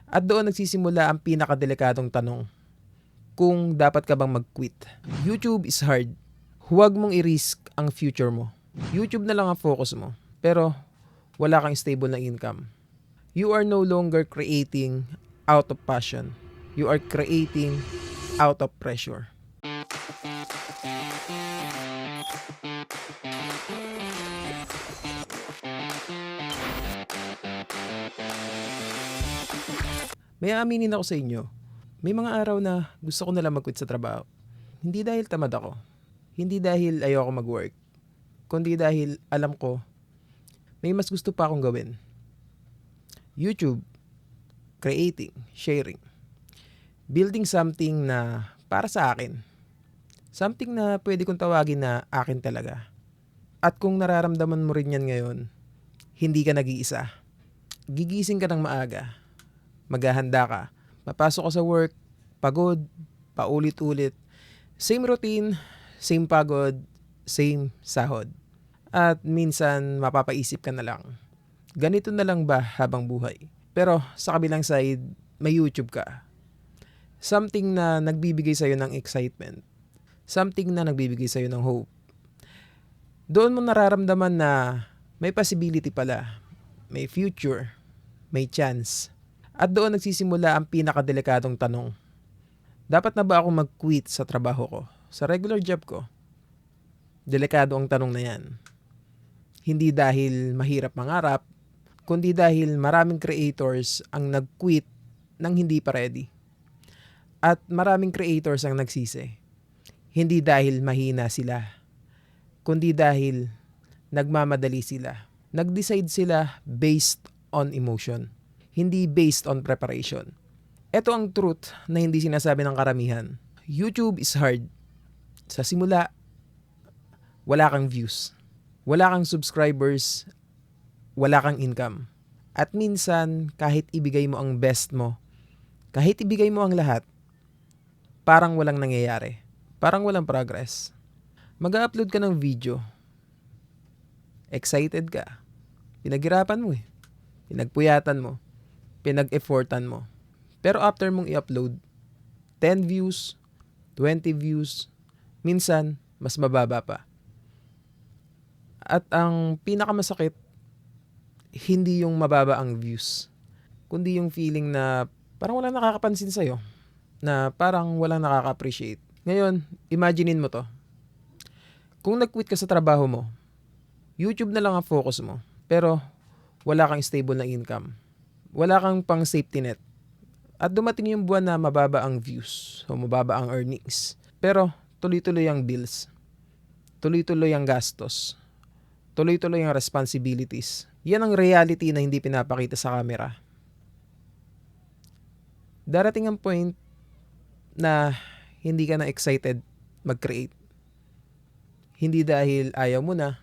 At doon nagsisimula ang pinakadelikadong tanong, kung dapat ka bang mag-quit. YouTube is hard. Huwag mong i-risk ang future mo. YouTube na lang ang focus mo, pero wala kang stable na income. You are no longer creating out of passion. You are creating out of pressure. May aaminin ako sa inyo, may mga araw na gusto ko nalang mag-quit sa trabaho. Hindi dahil tamad ako, hindi dahil ayoko mag-work, kundi dahil alam ko may mas gusto pa akong gawin. YouTube, creating, sharing, building something na para sa akin. Something na pwede kong tawagin na akin talaga. At kung nararamdaman mo rin yan ngayon, hindi ka nag-iisa. Gigising ka ng maaga, maghahanda ka, papasok ka sa work, pagod, paulit-ulit, same routine, same pagod, same sahod. At minsan mapapaisip ka na lang, ganito na lang ba habang buhay? Pero sa kabilang side, may YouTube ka. Something na nagbibigay sa'yo ng excitement. Something na nagbibigay sa'yo ng hope. Doon mo nararamdaman na may possibility pala, may future, may chance. At doon nagsisimula ang pinakadelikadong tanong. Dapat na ba ako mag-quit sa trabaho ko? Sa regular job ko? Delikado ang tanong na yan. Hindi dahil mahirap mangarap, kundi dahil maraming creators ang nag-quit nang hindi pa ready. At maraming creators ang nagsisi. Hindi dahil mahina sila, kundi dahil nagmamadali sila. Nag-decide sila based on emotion, hindi based on preparation. Ito ang truth na hindi sinasabi ng karamihan. YouTube is hard. Sa simula, wala kang views, wala kang subscribers, wala kang income. At minsan, kahit ibigay mo ang best mo, kahit ibigay mo ang lahat, parang walang nangyayari. Parang walang progress. Mag-upload ka ng video. Excited ka. Pinaghirapan mo eh. Pinagpuyatan mo. Pinag-effortan mo. Pero after mong i-upload, 10 views, 20 views, minsan, mas mababa pa. At ang pinakamasakit, hindi yung mababa ang views, kundi yung feeling na parang walang nakakapansin sa'yo, na parang walang nakaka-appreciate. Ngayon, imaginein mo to. Kung nag-quit ka sa trabaho mo, YouTube na lang ang focus mo, pero wala kang stable na income. Wala kang pang safety net. At dumating yung buwan na mababa ang views o mababa ang earnings. Pero tuloy-tuloy ang bills. Tuloy-tuloy ang gastos. Tuloy-tuloy ang responsibilities. Yan ang reality na hindi pinapakita sa camera. Darating ang point na hindi ka na excited mag-create. Hindi dahil ayaw mo na,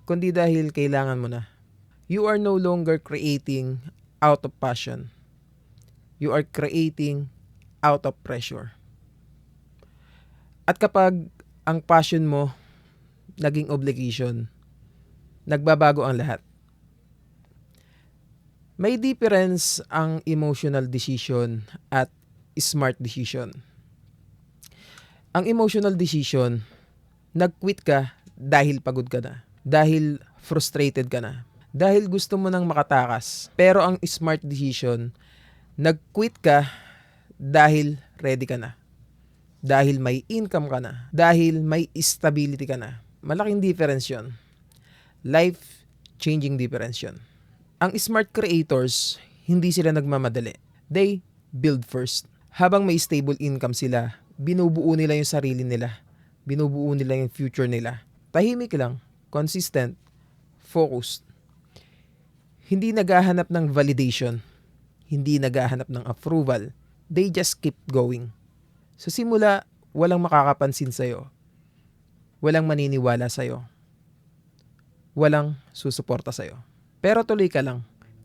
kundi dahil kailangan mo na. You are no longer creating out of passion. You are creating out of pressure. At kapag ang passion mo naging obligation, nagbabago ang lahat. May difference ang emotional decision at smart decision. Ang emotional decision, nag-quit ka dahil pagod ka na, dahil frustrated ka na, dahil gusto mo nang makatakas. Pero ang smart decision, nag-quit ka dahil ready ka na, dahil may income ka na, dahil may stability ka na. Malaking difference yun. Life-changing difference yun. Ang smart creators, hindi sila nagmamadali. They build first. Habang may stable income sila, binubuo nila yung sarili nila. Binubuo nila yung future nila. Tahimik lang, consistent, focused. Hindi naghahanap ng validation. Hindi naghahanap ng approval. They just keep going. Sa simula, walang makakapansin sa'yo. Walang maniniwala sa'yo. Walang susuporta sa'yo. Pero tuloy ka lang.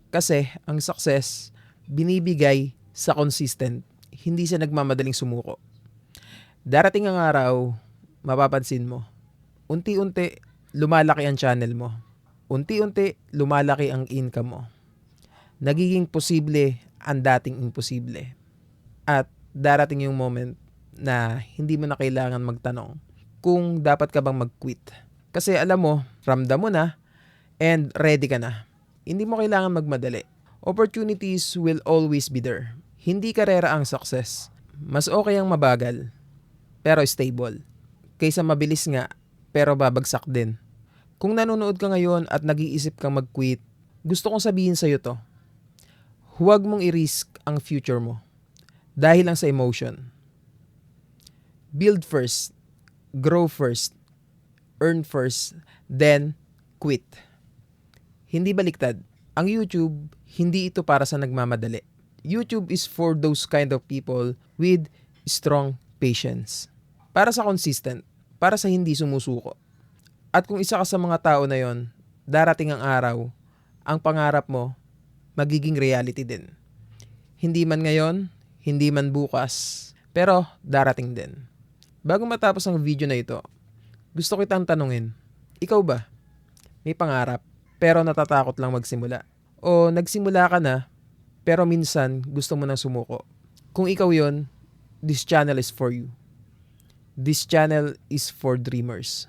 Kasi ang success, binibigay sa consistent. Hindi siya nagmamadaling sumuko. Darating ang araw, mapapansin mo, unti-unti lumalaki ang channel mo. Unti-unti lumalaki ang income mo. Nagiging posible ang dating imposible. At darating yung moment na hindi mo na kailangan magtanong kung dapat ka bang mag-quit. Kasi alam mo, ramdam mo na, and ready ka na. Hindi mo kailangan magmadali. Opportunities will always be there. Hindi karera ang success. Mas okay ang mabagal, pero stable. Kaysa mabilis nga, pero babagsak din. Kung nanonood ka ngayon at nag-iisip kang mag-quit, gusto kong sabihin sa'yo to. Huwag mong i-risk ang future mo. Dahil lang sa emotion. Build first, grow first, earn first, then quit. Hindi baliktad. Ang YouTube, hindi ito para sa nagmamadali. YouTube is for those kind of people with strong patience. Para sa consistent, para sa hindi sumusuko. At kung isa ka sa mga tao na yon, darating ang araw, ang pangarap mo, magiging reality din. Hindi man ngayon, hindi man bukas, pero darating din. Bago matapos ang video na ito, gusto kitang tanungin, ikaw ba? May pangarap, pero natatakot lang magsimula? O nagsimula ka na, pero minsan gusto mo nang sumuko? Kung ikaw yon, this channel is for you. This channel is for dreamers.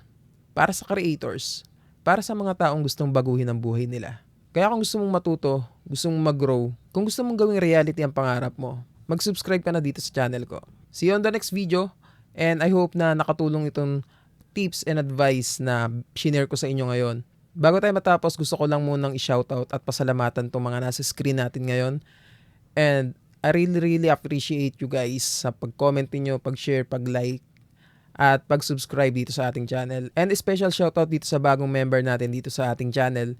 Para sa creators. Para sa mga taong gustong baguhin ang buhay nila. Kaya kung gusto mong matuto, gusto mong mag-grow, kung gusto mong gawing reality ang pangarap mo, mag-subscribe ka na dito sa channel ko. See you on the next video, and I hope na nakatulong itong tips and advice na shinare ko sa inyo ngayon. Bago tayo matapos, gusto ko lang munang i-shoutout at pasalamatan itong mga nasa screen natin ngayon. And I really appreciate you guys sa pag-comment niyo, pag-share, pag-like, at pag-subscribe dito sa ating channel. And special shoutout dito sa bagong member natin dito sa ating channel.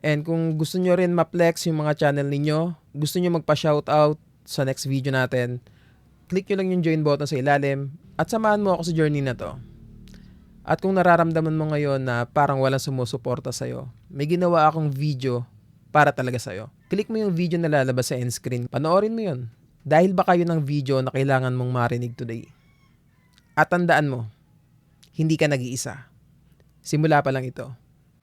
And kung gusto nyo rin ma-flex yung mga channel ninyo, gusto nyo magpa-shoutout sa next video natin, click nyo lang yung join button sa ilalim at samahan mo ako sa journey na to. At kung nararamdaman mo ngayon na parang walang sumusuporta sa'yo, may ginawa akong video para talaga sa'yo. Click mo yung video na lalabas sa end screen. Panoorin mo yun. Dahil baka yun ang video na kailangan mong marinig today. At tandaan mo, hindi ka nag-iisa. Simula pa lang ito.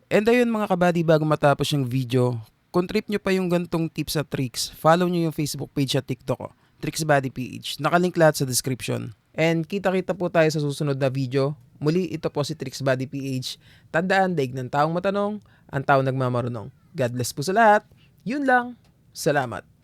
And ayun mga kabady, bago matapos yung video, kung trip nyo pa yung gantong tips at tricks, follow nyo yung Facebook page at TikTok ko, TricksBuddyPH. Nakalink lahat sa description. And kita-kita po tayo sa susunod na video. Muli, ito po si TricksBuddyPH. Tandaan, daig ng taong matanong, ang taong nagmamarunong. God bless po sa lahat. Yun lang. Salamat.